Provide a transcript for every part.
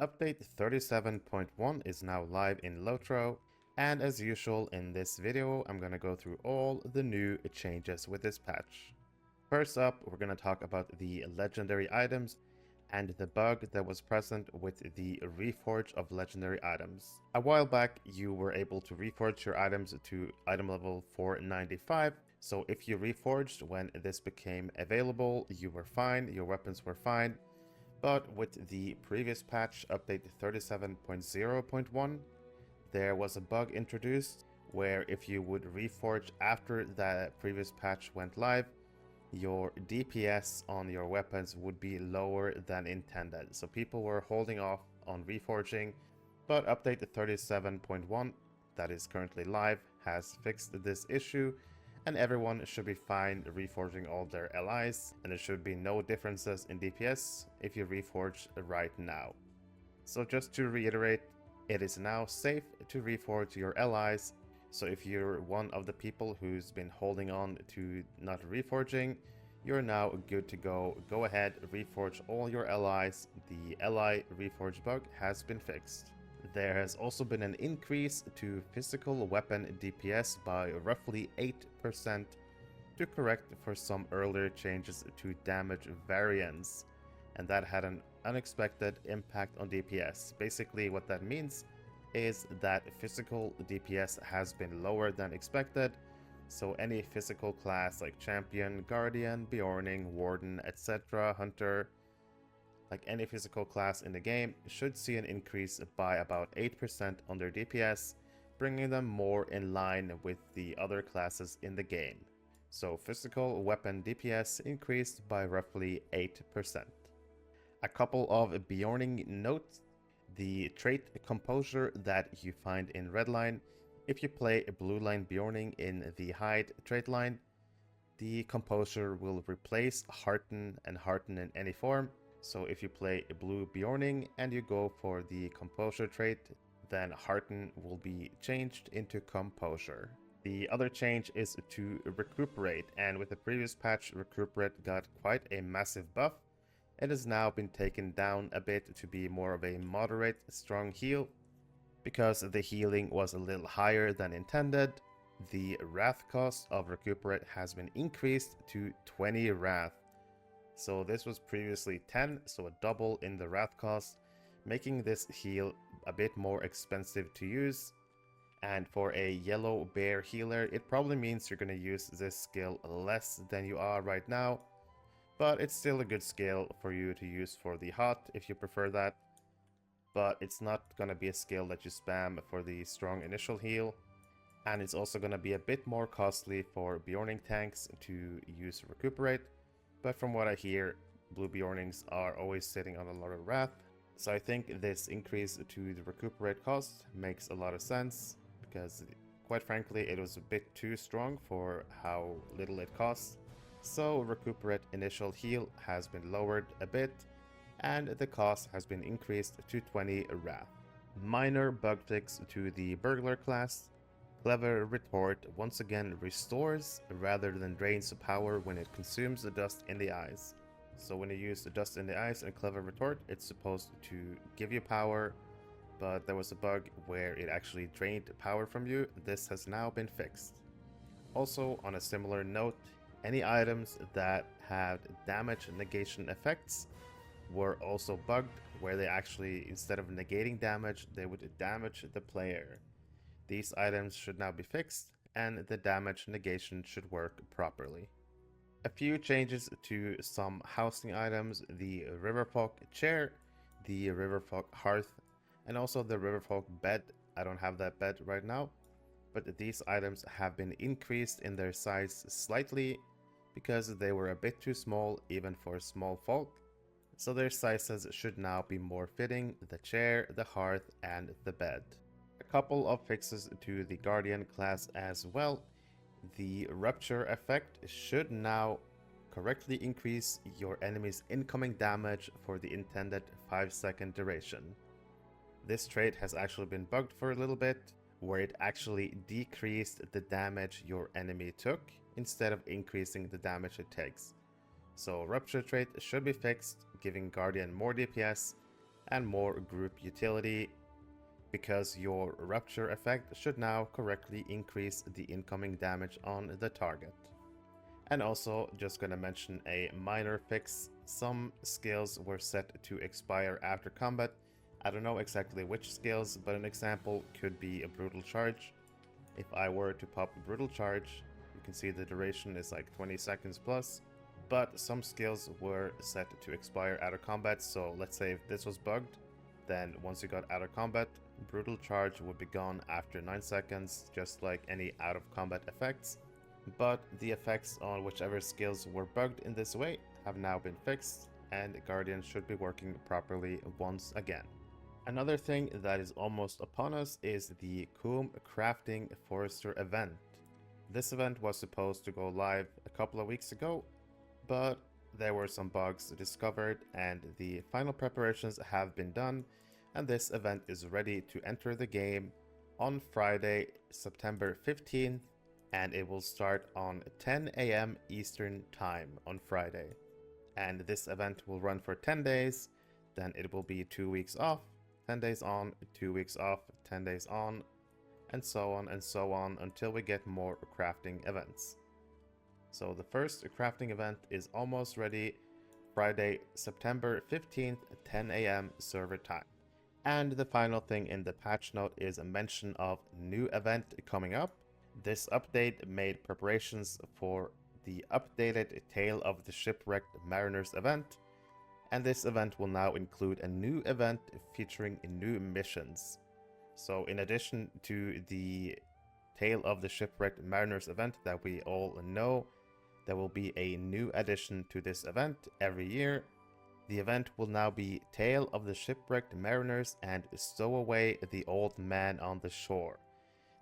Update 37.1 is now live in LOTRO, and as usual in this video I'm going to go through all the new changes with this patch. First up, we're going to talk about the legendary items and the bug that was present with the Reforge of legendary items. A while back you were able to reforge your items to item level 495, so if you reforged when this became available, you were fine, your weapons were fine. But with the previous patch, update 37.0.1, there was a bug introduced where if you would reforge after the previous patch went live, your DPS on your weapons would be lower than intended. So people were holding off on reforging, but update 37.1 that is currently live has fixed this issue, and everyone should be fine reforging all their allies, and there should be no differences in DPS if you reforge right now. So just to reiterate, it is now safe to reforge your allies, so if you're one of the people who's been holding on to not reforging, you're now good to go. Go ahead, reforge all your allies. The ally reforge bug has been fixed. There has also been an increase to physical weapon DPS by roughly 8% to correct for some earlier changes to damage variance, and that had an unexpected impact on DPS. Basically what that means is that physical DPS has been lower than expected, so any physical class like Champion, Guardian, Beorning, Warden, etc., Hunter, like any physical class in the game, should see an increase by about 8% on their DPS, bringing them more in line with the other classes in the game. So physical weapon DPS increased by roughly 8%. A couple of Beorning notes: the trait Composure that you find in red line, if you play a blue line Beorning in the hide trait line, the Composure will replace Hearten and Hearten in any form. So if you play a blue Beorning and you go for the Composure trait, then Hearten will be changed into Composure. The other change is to Recuperate, and with the previous patch, Recuperate got quite a massive buff. It has now been taken down a bit to be more of a moderate, strong heal. Because the healing was a little higher than intended, the Wrath cost of Recuperate has been increased to 20 Wrath. So this was previously 10, so a double in the Wrath cost, making this heal a bit more expensive to use. And for a yellow bear healer, it probably means you're going to use this skill less than you are right now, but it's still a good skill for you to use for the hot if you prefer that. But it's not going to be a skill that you spam for the strong initial heal, and it's also going to be a bit more costly for Beorning tanks to use Recuperate. But from what I hear, blue Beornings are always sitting on a lot of Wrath, so I think this increase to the Recuperate cost makes a lot of sense, because quite frankly it was a bit too strong for how little it costs. So Recuperate initial heal has been lowered a bit, and the cost has been increased to 20 Wrath. Minor bug fix to the Burglar class: Clever Retort once again restores rather than drains power when it consumes the dust in the eyes. So when you use the dust in the eyes and Clever Retort, it's supposed to give you power, but there was a bug where it actually drained power from you. This has now been fixed. Also, on a similar note, any items that had damage negation effects were also bugged, where they actually, instead of negating damage, they would damage the player. These items should now be fixed, and the damage negation should work properly. A few changes to some housing items: the Riverfolk chair, the Riverfolk hearth, and also the Riverfolk bed. I don't have that bed right now, but these items have been increased in their size slightly because they were a bit too small even for small folk. So their sizes should now be more fitting: the chair, the hearth, and the bed. A couple of fixes to the Guardian class as well. The Rupture effect should now correctly increase your enemy's incoming damage for the intended 5-second duration. This trait has actually been bugged for a little bit, where it actually decreased the damage your enemy took instead of increasing the damage it takes. So Rupture trait should be fixed, giving Guardian more DPS and more group utility, because your rupture effect should now correctly increase the incoming damage on the target. And also, just gonna mention a minor fix. Some skills were set to expire after combat. I don't know exactly which skills, but an example could be a brutal charge. If I were to pop a brutal charge, you can see the duration is like 20 seconds plus, but some skills were set to expire out of combat. So let's say if this was bugged, then once you got out of combat, brutal charge would be gone after 9 seconds, just like any out of combat effects. But the effects on whichever skills were bugged in this way have now been fixed, and Guardian should be working properly once again. Another thing that is almost upon us is the Combe Crafting Forester event. This event was supposed to go live a couple of weeks ago, but there were some bugs discovered and the final preparations have been done, and this event is ready to enter the game on Friday, September 15th, and it will start on 10 AM Eastern Time on Friday. And this event will run for 10 days, then it will be 2 weeks off, 10 days on, 2 weeks off, 10 days on, and so on until we get more crafting events. So the first crafting event is almost ready, Friday, September 15th, 10 AM server time. And the final thing in the patch note is a mention of new event coming up. This update made preparations for the updated Tale of the Shipwrecked Mariners event, and this event will now include a new event featuring new missions. So in addition to the Tale of the Shipwrecked Mariners event that we all know, there will be a new addition to this event every year. The event will now be Tale of the Shipwrecked Mariners and Stow Away the Old Man on the Shore.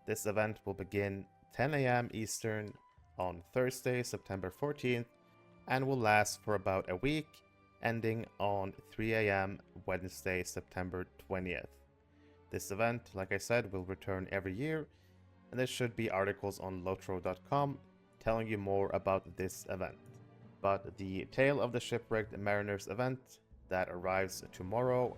This event will begin 10 AM Eastern on Thursday, September 14th, and will last for about a week, ending on 3 AM Wednesday, September 20th. This event, like I said, will return every year, and there should be articles on LOTRO.com telling you more about this event. But the Tale of the Shipwrecked Mariners event that arrives tomorrow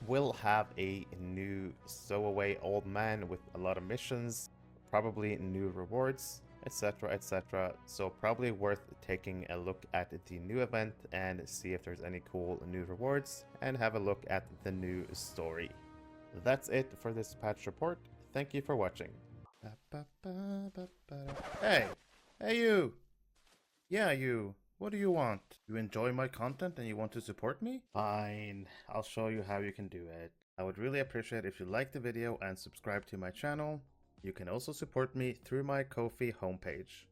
will have a new stowaway old man with a lot of missions, probably new rewards, etc, etc. So probably worth taking a look at the new event and see if there's any cool new rewards, and have a look at the new story. That's it for this patch report. Thank you for watching. Hey! Hey you! Yeah, you! What do you want? You enjoy my content and you want to support me? Fine, I'll show you how you can do it. I would really appreciate if you like the video and subscribe to my channel. You can also support me through my Ko-fi homepage.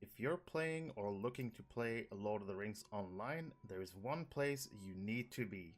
If you're playing or looking to play Lord of the Rings online, there is one place you need to be.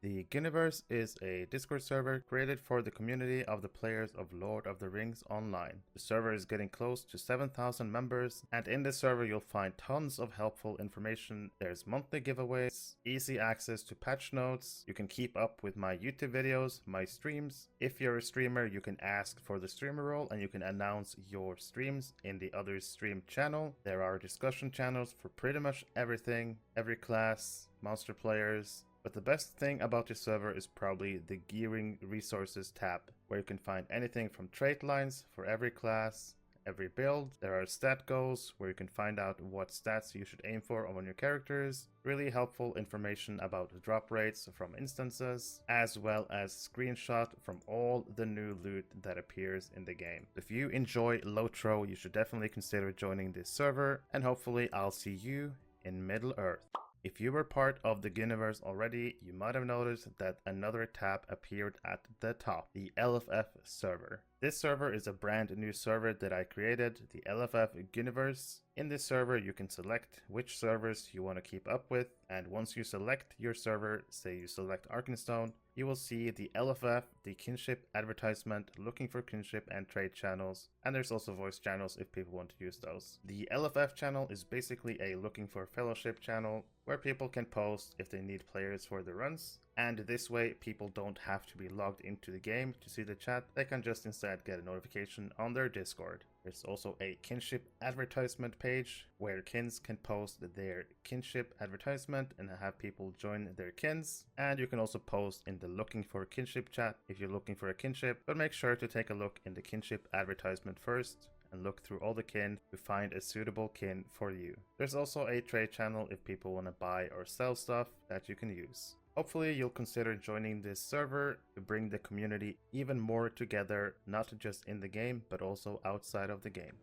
The Ghyniverse is a Discord server created for the community of the players of Lord of the Rings Online. The server is getting close to 7,000 members, and in this server you'll find tons of helpful information. There's monthly giveaways, easy access to patch notes, you can keep up with my YouTube videos, my streams. If you're a streamer, you can ask for the streamer role and you can announce your streams in the other stream channel. There are discussion channels for pretty much everything, every class, monster players. But the best thing about this server is probably the Gearing Resources tab, where you can find anything from trait lines for every class, every build. There are stat goals, where you can find out what stats you should aim for on your characters. Really helpful information about drop rates from instances, as well as screenshot from all the new loot that appears in the game. If you enjoy LOTRO, you should definitely consider joining this server, and hopefully I'll see you in Middle Earth. If you were part of the Ghyniverse already, you might have noticed that another tab appeared at the top, the LFF server. This server is a brand new server that I created, the LFF Ghyniverse. In this server, you can select which servers you want to keep up with, and once you select your server, say you select Arkenstone, you will see the LFF, the kinship advertisement, looking for kinship and trade channels, and there's also voice channels if people want to use those. The LFF channel is basically a looking for fellowship channel where people can post if they need players for the runs, and this way people don't have to be logged into the game to see the chat. They can just instead get a notification on their Discord. There's also a kinship advertisement page where kins can post their kinship advertisement and have people join their kins. And you can also post in the looking for a kinship chat if you're looking for a kinship, but make sure to take a look in the kinship advertisement first and look through all the kin to find a suitable kin for you. There's also a trade channel if people want to buy or sell stuff that you can use. Hopefully you'll consider joining this server to bring the community even more together, not just in the game, but also outside of the game.